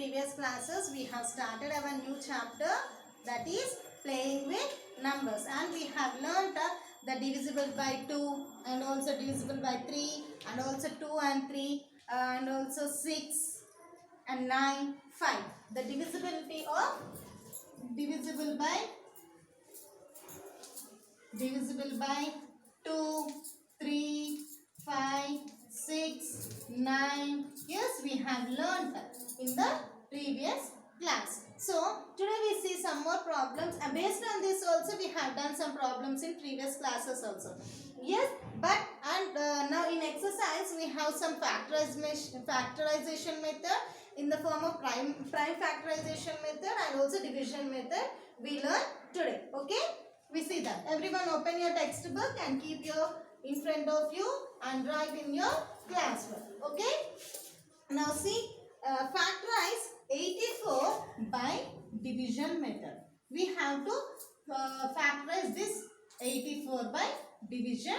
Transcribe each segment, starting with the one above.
previous classes we have started our new chapter, that is playing with numbers, and we have learnt the divisible by 2 and also divisible by 3 and also 2 and 3 and also 6 and 9, 5. The divisibility of divisible by 2, 3, 5, 6, 9. Yes, we have learnt in the previous class. So today we see some more problems, and based on this also we have done some problems in previous classes also. Yes, but now in exercise we have some factorization method in the form of prime factorization method and also division method we learn today. Okay, we see that. Everyone open your textbook and keep your in front of you and write in your classwork. Okay, now see, factorize 84 by division method. We have to factorize this 84 by division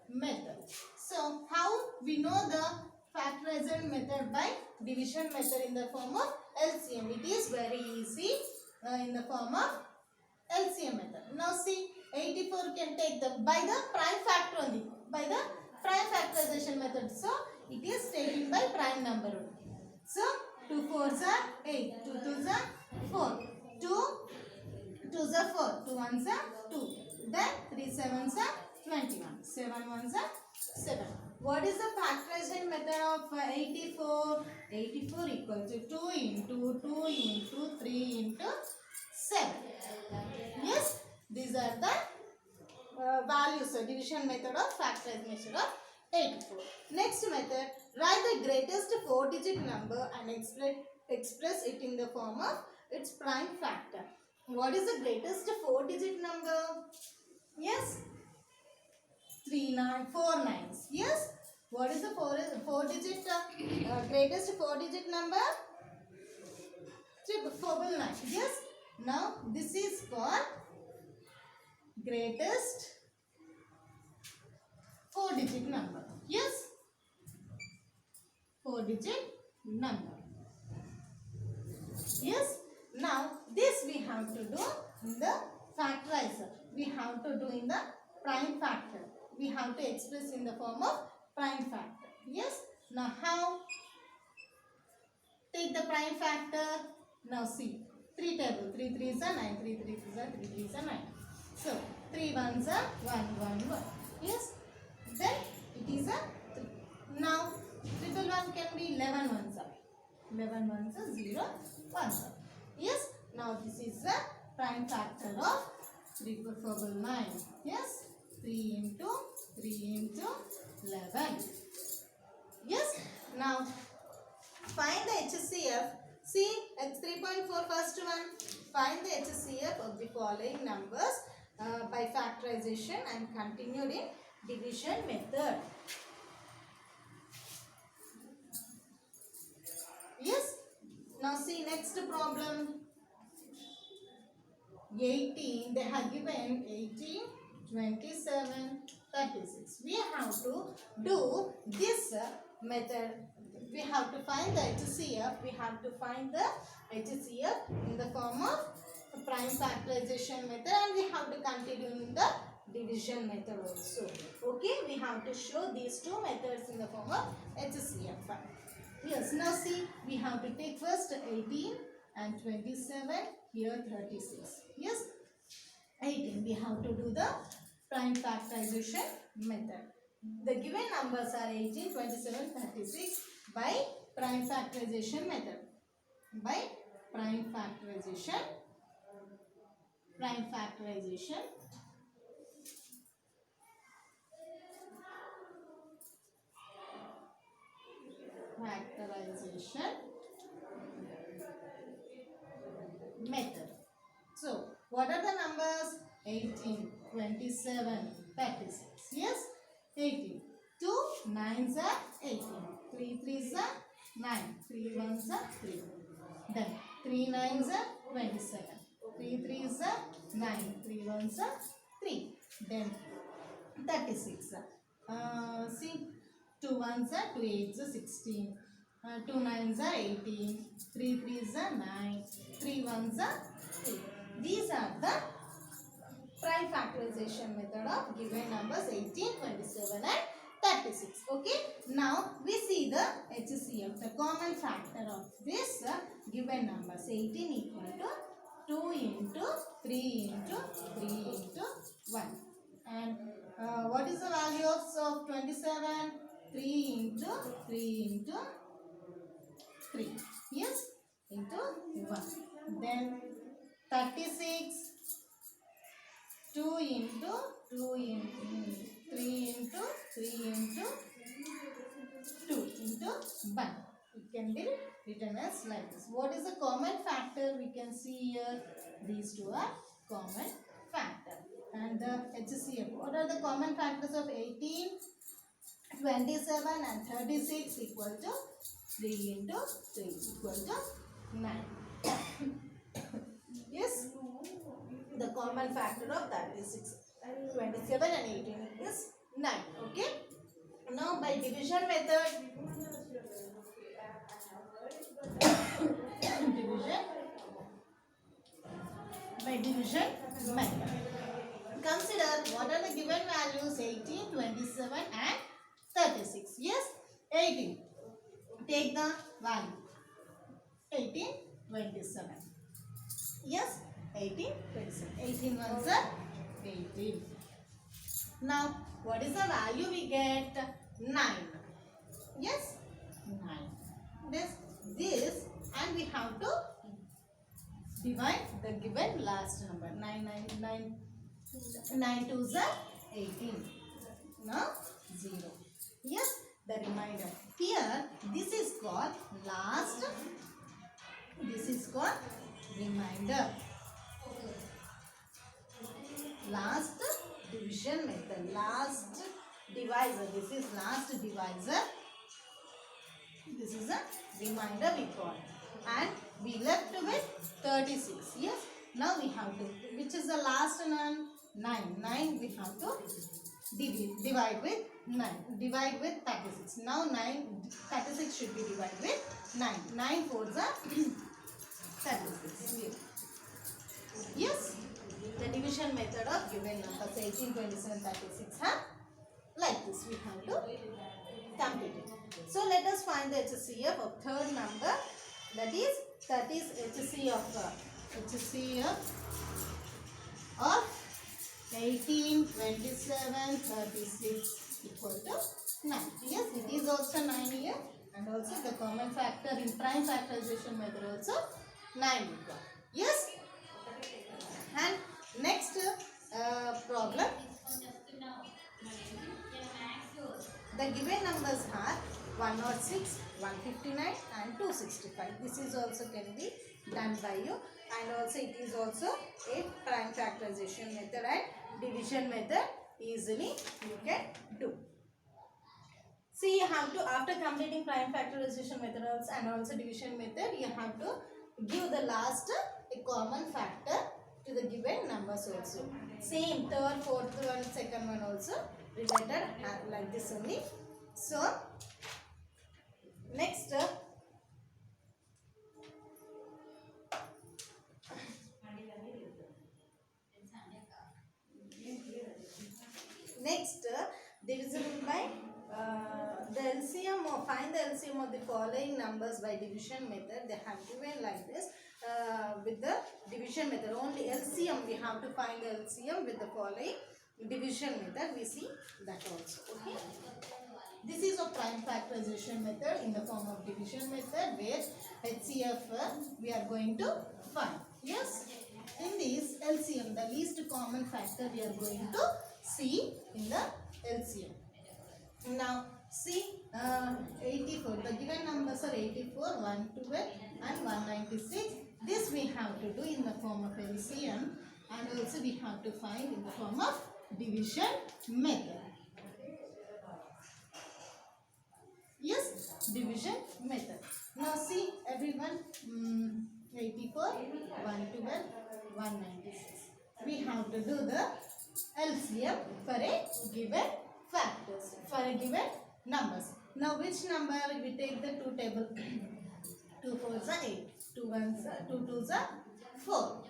method. So how we know the factorization method by division method in the form of LCM? It is very easy in the form of LCM method. Now see, 84 can take by the prime factor only, by the prime factorization method. So it is taken by prime number only. So 2 4s are 8, 2 2s are 4, 2 2s are 4, 2 1s are 2, then 3 7s are 21, 7 1s are 7. What is the factorization method of 84? 84 equal to 2 into 2 into 3 into 7. Yes, these are the values, division method of factorization of 84. Next method, write the greatest 4-digit number and express it in the form of its prime factor. What is the greatest 4-digit number? Yes, 4 nines. Yes, what is the 4-digit greatest 4-digit number? 499. Yes, now this is called greatest 4-digit number. Yes, 4-digit number. Yes, now this we have to do in the factorizer. We have to do in the prime factor. We have to express in the form of prime factor. Yes, now how? Take the prime factor. Now see, 3 table, 3 3s are 9, 3 3s are 3 3s are 9. So 3 1s are 1 1 1. Yes, then it is a 3. Now triple 1 can be 11 1s are 11 1s are 0 1s are. Yes, now this is the prime factor of 3 4 9. Yes, 3 into 11. Yes, now find the HCF. See, it's 3.4 first one. Find the HCF of the following numbers by factorization and continued in division method. Yes, now see next problem. 18, they have given 18, 27, 36. We have to do this method. We have to find the HCF. We have to find the HCF in the form of prime factorization method, and we have to continue in the division method also. Okay, we have to show these two methods in the form of HCF. Yes, now see, we have to take first 18 and 27, here 36. Yes, 18, we have to do the prime factorization method. The given numbers are 18, 27, 36 by prime factorization method. By prime factorization method. So, what are the numbers? 18, 27, 36. Yes, 18. 2 9s are 18. 3 3s are 9. 3 1s are 3. Then 3 9s are 27. 3 3s are 9. 3 1s are 3. Then 36. See, 2 1s are 2 8s are 16. 2 nines are 18, 3 threes are 9, 3 ones are 3. These are the prime factorization method of given numbers 18, 27 and 36. Okay. Now we see the HCF, the common factor of this given numbers 18 equal to 2 into 3 into 3 into 1. And what is the value of 27? 3 into 3 into 3. Yes, into 1. Then 36, 2 into 2 into 3 into 3 into 2 into 1. It can be written as like this. What is the common factor? We can see here these two are common factor. And the HCF. What are the common factors of 18, 27 and 36 equal to 3 into 3 equal to 9. Yes, the common factor of 36, 27 and 18 is 9. Okay. Now by division method, division method. Consider what are the given values 18, 27 and 36. Yes, 18. Take the value 18, 27. Yes, 18, 27. 18 ones are 18. Now, what is the value we get? 9. Yes, 9. This and we have to divide the given last number. 9 twos are 18. Now, 0. Yes, the remainder. Here, this is called last. This is called remainder. Last division method. Last divisor. This is last divisor. This is a remainder we call. And we left with 36. Yes. Now we have to. Which is the last one? 9. 9 we have to divide with 9. Divide with 36. Now 36 should be divided with 9. 9 fours are 36. Yes. The division method of given numbers 18, 27, 36 are like this. We have to complete it. So let us find the HCF of third number. That is HCF of 18, 27, 36 equal to 9. Yes, it is also 9 here. And also the common factor in prime factorization method also 9 equal. Yes. And next problem. The given numbers are 106, 159 and 265. This is also can be done by you, and also it is also a prime factorization method and division method easily you can do. See, you have to, after completing prime factorization methods and also division method, you have to give the last a common factor to the given numbers also. Same third, fourth one, second one also related like this only. So next divisible by the LCM, or find the LCM of the following numbers by division method. They have given like this. With the division method only LCM we have to find the LCM with the following division method. We see that also. Okay. This is a prime factorization method in the form of division method where HCF we are going to find. Yes. In this LCM, the least common factor we are going to see in the LCM. Now see 84. The given numbers are 84, 112 and 196. This we have to do in the form of LCM, and also we have to find in the form of division method. Yes, division method. Now see everyone, 84, 112, 196. We have to do the LCM for a given factors, for a given numbers. Now which number we take the 2 table? 2 4s are 8, 2 1s are 2 2s are 4,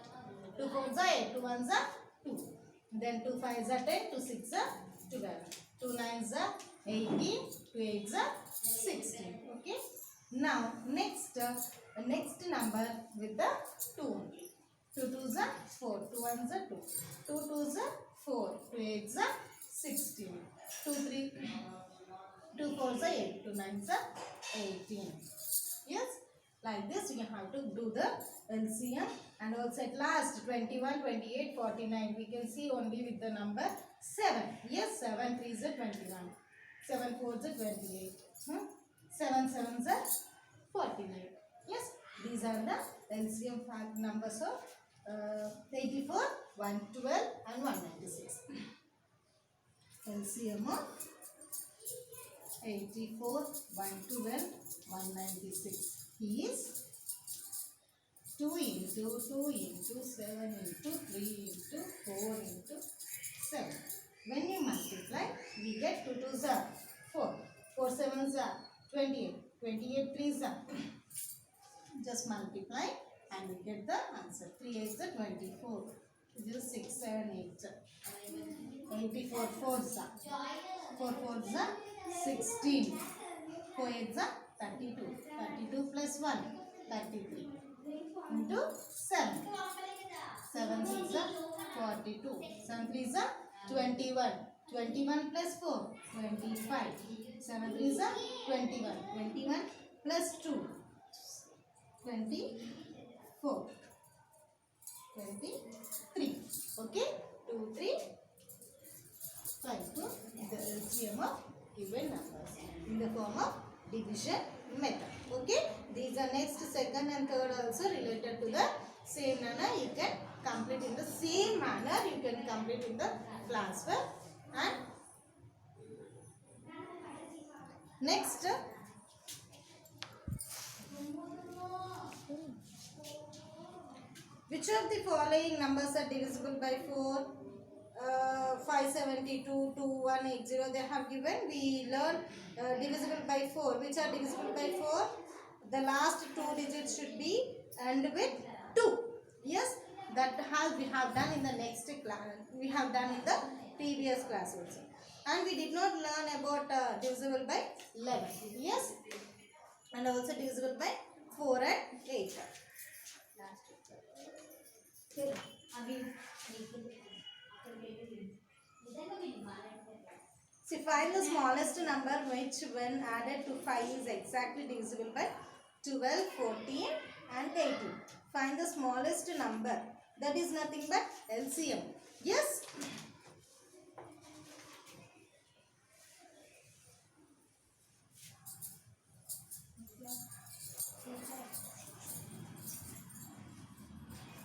2 4s are 8, 2 1s are 2. Then 2 5s are 10, 2 6s are 12, 2 9s are 18, 2 8s are 16. Okay. Now next number with the 2 only. 2 2s are 4, 2 1s are 2, 2 2s are 4, 2 8s are 16, 2 3 2 4s are 8, 2 9s are 18. Yes, like this we have to do the LCM. And also at last 21, 28, 49 we can see only with the number 7. Yes, 7 3s are 21, 7 4s are 28, 7 7s are 49. Yes, these are the LCM fact numbers of 84, 112 and 196. LCM of 84, 112, 196 is 2 into 2 into 7 into 3 into 4 into 7. When you multiply, we get 2 2s are 4, 4 7s are 28, 28 3s are just multiply and we get the answer. 3 8s are 24, just 6 7 8, 84 4s are 4 4s are 16, 4 8s are 32, 32 plus 1 33 into 7, 7 6 are 42, 7 3s are 21, 21 plus 4 25, 7 3s are 21, 21 plus 2 24, 23. Okay, 2 3 5 to the LCM of given numbers in the form of division method. Okay, these are next, second and third also related to the same manner. You can complete in the same manner. You can complete in the class work. And next, which of the following numbers are divisible by 4? 572, 2180 they have given. We learn divisible by 4. Which are divisible by 4? The last 2 digits should be end with 2. Yes, that we have done in the next class. We have done in the previous class also. And we did not learn about divisible by 11. Yes, and also divisible by 4 and 8. See, find the smallest number which when added to 5 is exactly divisible by 12, 14 and 18. Find the smallest number. That is nothing but LCM. Yes?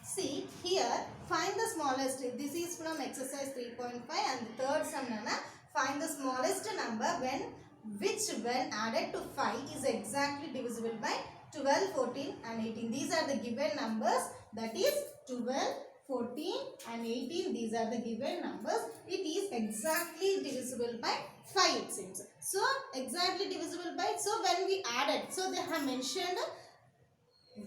See, here find the smallest. This is from exercise 3.5 and the third sum. Find the smallest number when added to 5 is exactly divisible by 12, 14 and 18. These are the given numbers. That is 12, 14 and 18. These are the given numbers. It is exactly divisible by 5 it seems. So exactly divisible by. So when we added, so they have mentioned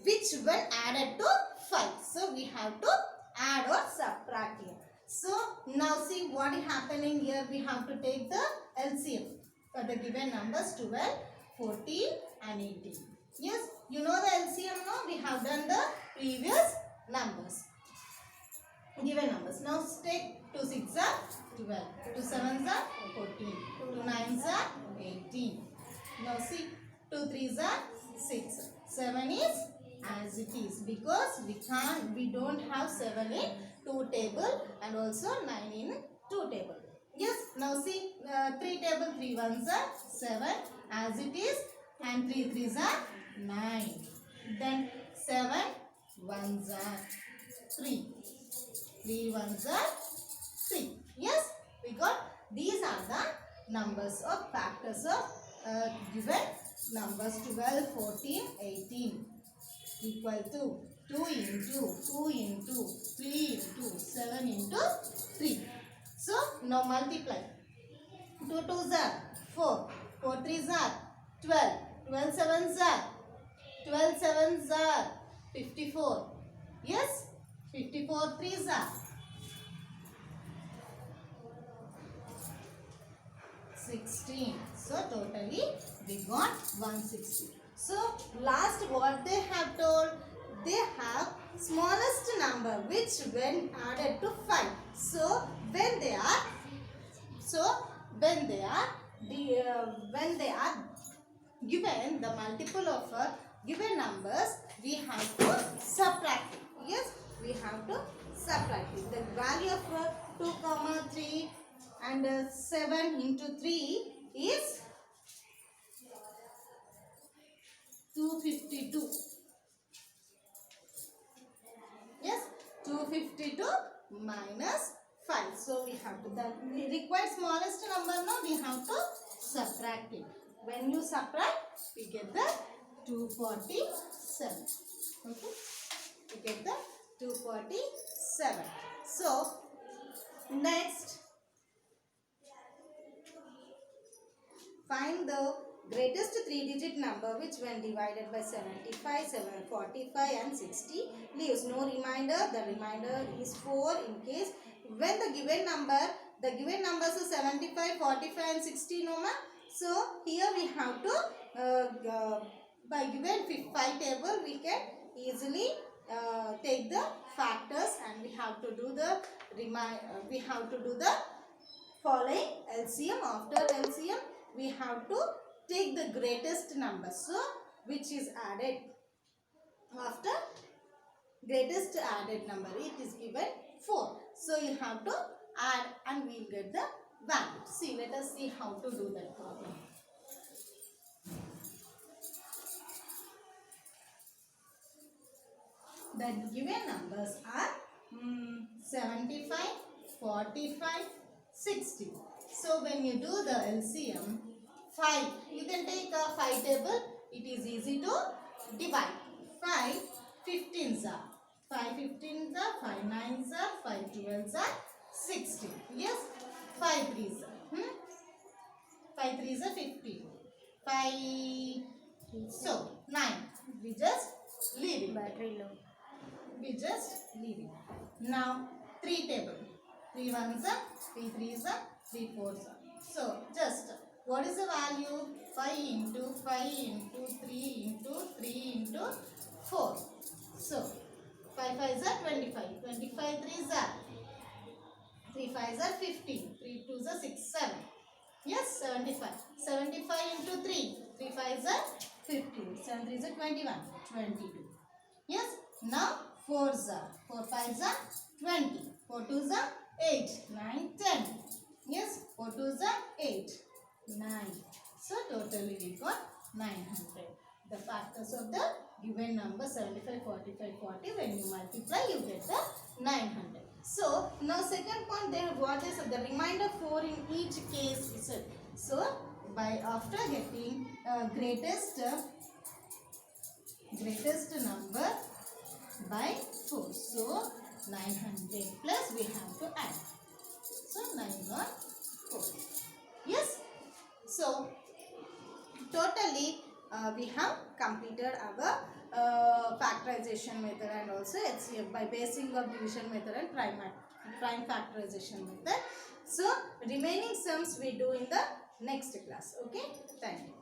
which when added to 5. So we have to add or subtract here. So now see what is happening here. We have to take the LCM for the given numbers 12, 14 and 18. Yes, you know the LCM now. We have done the previous numbers. Given numbers. Now take 2 6s are 12, 2 7s are 14, 2 9s are 18. Now see 2 3s are 6. 7 is as it is because we don't have 7 in 2 table and also 9 in 2 table. Yes, now see 3 table, 3 1s are 7 as it is and 3 3s are 9. Then 7 1s are 3, 3 1s are 3. Yes, we got these are the numbers of factors of given numbers 12, 14, 18 equal to 2 into 2 into 3 into 7 into 3. So now multiply. 2 2s are 4, 4 3s are 12. 12 7s are 12 7s are 54. Yes, 54 3s are 16. So totally we got 160. So last what they have told, they have smallest number which when added to 5. So when they are when they are given the multiple of given numbers, we have to subtract it. Yes, we have to subtract it. The value of 2 comma 3 and 7 into 3 is 252. Yes, 252 minus 5. So we have to, that we require smallest number now, we have to subtract it. When you subtract, we get the 247. Okay, we get the 247. So next, find the greatest 3-digit number which when divided by 75, 745 and 60 leaves no remainder. The remainder is 4 in case when the given numbers are 75, 45 and 60 no ma. So here we have to by given 5 table we can easily take the factors and we have to do the following LCM. After LCM we have to take the greatest number, so which is added after greatest added number, it is given 4. So you have to add and we will get the value. See, let us see how to do that problem. The given numbers are 75, 45, 60. So when you do the LCM, 5, you can take a 5 table. It is easy to divide. 5 15s are 5 15s are 5 9s are 5 12s are 60. Yes, 5 3s are 5 3s are 50. 5 so 9. We just leave it. Battery low. We just leave it. Now 3 table. 3 1s are 3 3s are 3 4s are. So just what is the value? 5 into 5 into 3 into 3 into 4. So 5 5s are 25. 25 3s are 3 5s are 15. 3 2s are 6 7. Yes, 75. 75 into 3. 3 5s are 15. 7 3s are 21. 22. Yes. Now 4s are 4 5s are 20. 4 2s are 8. 9 10. Yes. 4 2s are 8. 9. So totally we got 900. The factors of the given number 75, 45, 40, when you multiply you get the 900. So now second point, there what is the remainder 4 in each case is it. So by after getting greatest number by 4, so 900 plus we have to add. So 9 got 4. Yes. So totally we have completed our factorization method and also HCF by basing of division method and prime factorization method. So remaining sums we do in the next class. Okay, thank you.